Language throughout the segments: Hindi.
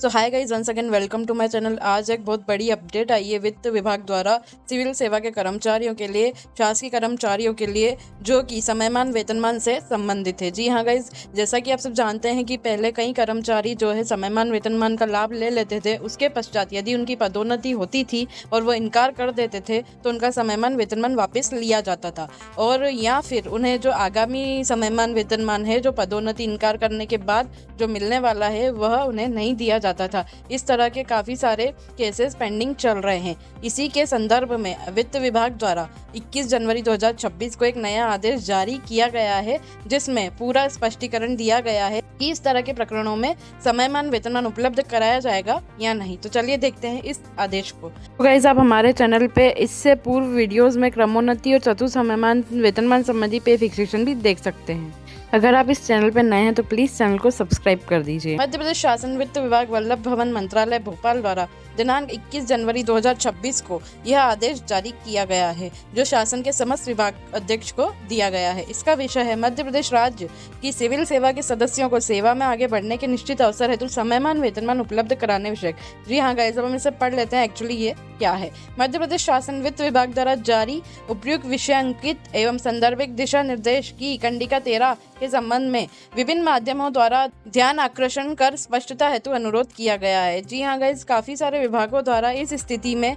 So hi guys, once again welcome to my channel. आज एक बहुत बड़ी अपडेट आई है वित्त विभाग द्वारा सिविल सेवा के कर्मचारियों के लिए, शासकीय कर्मचारियों के लिए, जो कि समयमान वेतनमान से संबंधित है। जी हाँ गाइस, जैसा कि आप सब जानते हैं कि पहले कई कर्मचारी जो है समयमान वेतनमान का लाभ ले लेते थे। उसके पश्चात यदि उनकी पदोन्नति होती थी और वो इनकार कर देते थे तो उनका समयमान वेतनमान वापस लिया जाता था, और या फिर उन्हें जो आगामी समयमान वेतनमान है, जो पदोन्नति इनकार करने के बाद जो मिलने वाला है, वह उन्हें नहीं दिया जाता था। इस तरह के काफ़ी सारे केसेस पेंडिंग चल रहे हैं। इसी के संदर्भ में वित्त विभाग द्वारा 21 जनवरी 2026 को एक नया आदेश जारी किया गया है, जिसमें पूरा स्पष्टीकरण दिया गया है कि इस तरह के प्रकरणों में समयमान वेतनमान उपलब्ध कराया जाएगा या नहीं। तो चलिए देखते हैं इस आदेश को। तो गाइस, आप हमारे चैनल पे इससे पूर्व वीडियोस में क्रमोन्नति और चतुर्थ समयमान वेतनमान संबंधी पे फिक्सेशन भी देख सकते हैं। अगर आप इस चैनल पर नए हैं तो प्लीज चैनल को सब्सक्राइब कर दीजिए। मध्य प्रदेश शासन वित्त विभाग वल्लभ भवन मंत्रालय भोपाल द्वारा दिनांक 21 जनवरी 2026 को यह आदेश जारी किया गया है, जो शासन के समस्त विभाग अध्यक्ष को दिया गया है। इसका विषय है मध्य प्रदेश राज्य की सिविल सेवा के सदस्यों को सेवा में आगे बढ़ने के निश्चित अवसर हेतु समयमान वेतनमान उपलब्ध कराने विषय। जी हाँ गाइस, अब हम इसे पढ़ लेते हैं एक्चुअली ये क्या है। मध्य प्रदेश शासन वित्त विभाग द्वारा जारी उपयुक्त विषयांकित एवं संदर्भिक दिशा निर्देश की कंडिका 13 के संबंध में विभिन्न माध्यमों द्वारा ध्यान आकर्षण कर स्पष्टता हेतु अनुरोध किया गया है। जी हाँ गाइस, काफी सारे विभागों द्वारा इस स्थिति में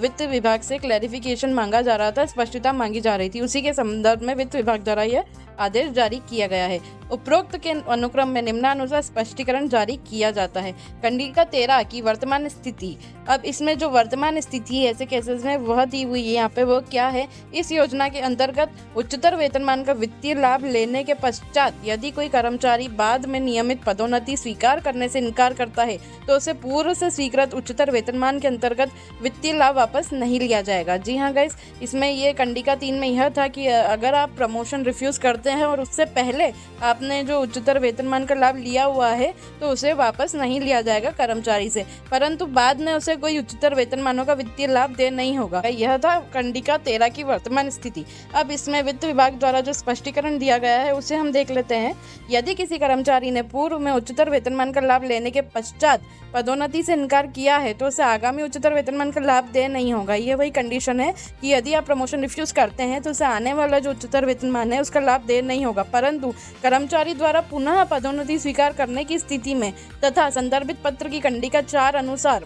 वित्त विभाग से क्लैरिफिकेशन मांगा जा रहा था, स्पष्टता मांगी जा रही थी। उसी के संदर्भ में वित्त विभाग द्वारा यह आदेश जारी किया गया है। उपरोक्त के अनुक्रम में निम्नानुसार स्पष्टीकरण जारी किया जाता है। कंडिका 13 की वर्तमान स्थिति। अब इसमें जो वर्तमान स्थिति है ऐसे केसेस में वह दी हुई है। यहाँ पे वो क्या है, इस योजना के अंतर्गत उच्चतर वेतनमान का वित्तीय लाभ लेने के पश्चात यदि कोई कर्मचारी बाद में नियमित पदोन्नति स्वीकार करने से इनकार करता है तो उसे पूर्व से स्वीकृत उच्चतर वेतनमान के अंतर्गत वित्तीय लाभ वापस नहीं लिया जाएगा। जी हाँ गाइस, इसमें ये कंडिका 3 में यह था कि अगर आप प्रमोशन रिफ्यूज करते हैं और उससे पहले आपने जो उच्चतर वेतनमान का लाभ लिया हुआ है तो उसे वापस नहीं लिया जाएगा कर्मचारी से, परंतु बाद में उसे कोई उच्चतर वेतनमानों का वित्तीय लाभ दे नहीं होगा। यह था कंडिका 13 की वर्तमान स्थिति। अब इसमें वित्त विभाग द्वारा जो स्पष्टीकरण दिया गया है उसे हम देख लेते हैं। यदि किसी कर्मचारी ने पूर्व में उच्चतर वेतनमान का लाभ लेने के पश्चात पदोन्नति से इनकार किया है तो उसे आगामी उच्चतर वेतनमान का लाभ दे नहीं होगा। ये वही कंडीशन है कि यदि आप प्रमोशन रिफ्यूज करते हैं तो उसे आने वाला जो उच्चतर वेतनमान है उसका लाभ दे नहीं होगा, परंतु कर्मचारी द्वारा पुनः पदोन्नति स्वीकार करने की स्थिति में तथा संदर्भित पत्र की कंडिका 4 अनुसार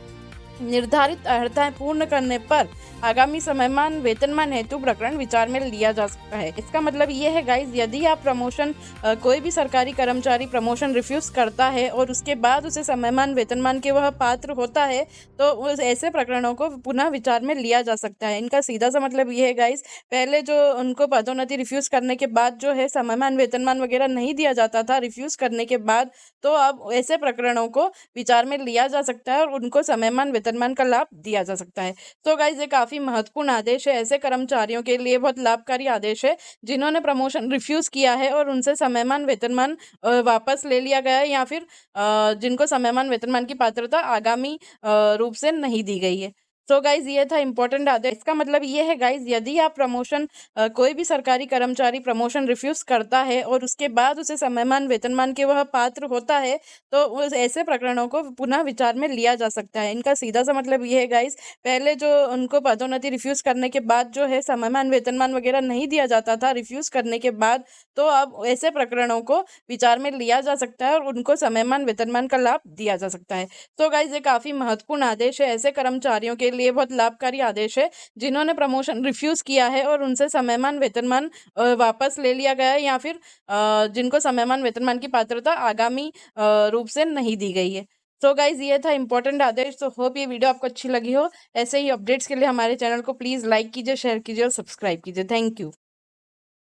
निर्धारित अर्हताएं पूर्ण करने पर आगामी समयमान वेतनमान हेतु प्रकरण विचार में लिया जा सकता है। इसका मतलब ये है गाइस, यदि आप प्रमोशन कोई भी सरकारी कर्मचारी प्रमोशन रिफ्यूज करता है और उसके बाद उसे समयमान वेतनमान के वह पात्र होता है तो ऐसे प्रकरणों को पुनः विचार में लिया जा सकता है। इनका सीधा सा मतलब ये है गाइस, पहले जो उनको पदोन्नति रिफ्यूज करने के बाद जो है समयमान वेतनमान वगैरह नहीं दिया जाता था रिफ्यूज करने के बाद, तो अब ऐसे प्रकरणों को विचार में लिया जा सकता है और उनको समयमान वेतनमान का लाभ दिया जा सकता है। तो गाइस, ये काफी महत्वपूर्ण आदेश है। ऐसे कर्मचारियों के लिए बहुत लाभकारी आदेश है जिन्होंने प्रमोशन रिफ्यूज किया है और उनसे समयमान वेतनमान वापस ले लिया गया है, या फिर जिनको समयमान वेतनमान की पात्रता आगामी रूप से नहीं दी गई है। तो गाइज, ये था इंपॉर्टेंट आदेश। इसका मतलब ये है गाइज, यदि आप प्रमोशन कोई भी सरकारी कर्मचारी प्रमोशन रिफ्यूज करता है और उसके बाद उसे समयमान वेतनमान के वह पात्र होता है तो ऐसे प्रकरणों को पुनः विचार में लिया जा सकता है। इनका सीधा सा मतलब ये है गाइज, पहले जो उनको पदोन्नति रिफ्यूज करने के बाद जो है समयमान वेतनमान वगैरह नहीं दिया जाता था रिफ्यूज करने के बाद, तो अब ऐसे प्रकरणों को विचार में लिया जा सकता है और उनको समयमान वेतनमान का लाभ दिया जा सकता है। तो गाइज, ये काफी महत्वपूर्ण आदेश है। ऐसे कर्मचारियों के लिए बहुत लाभकारी आदेश है जिन्होंने प्रमोशन रिफ्यूज किया है और उनसे समयमान वेतनमान वापस ले लिया गया है, या फिर जिनको समयमान वेतनमान की पात्रता आगामी रूप से नहीं दी गई है। तो गाइज, ये था इंपॉर्टेंट आदेश। तो होप ये वीडियो आपको अच्छी लगी हो। ऐसे ही अपडेट्स के लिए हमारे चैनल को प्लीज लाइक कीजिए, शेयर कीजिए और सब्सक्राइब कीजिए। Thank you.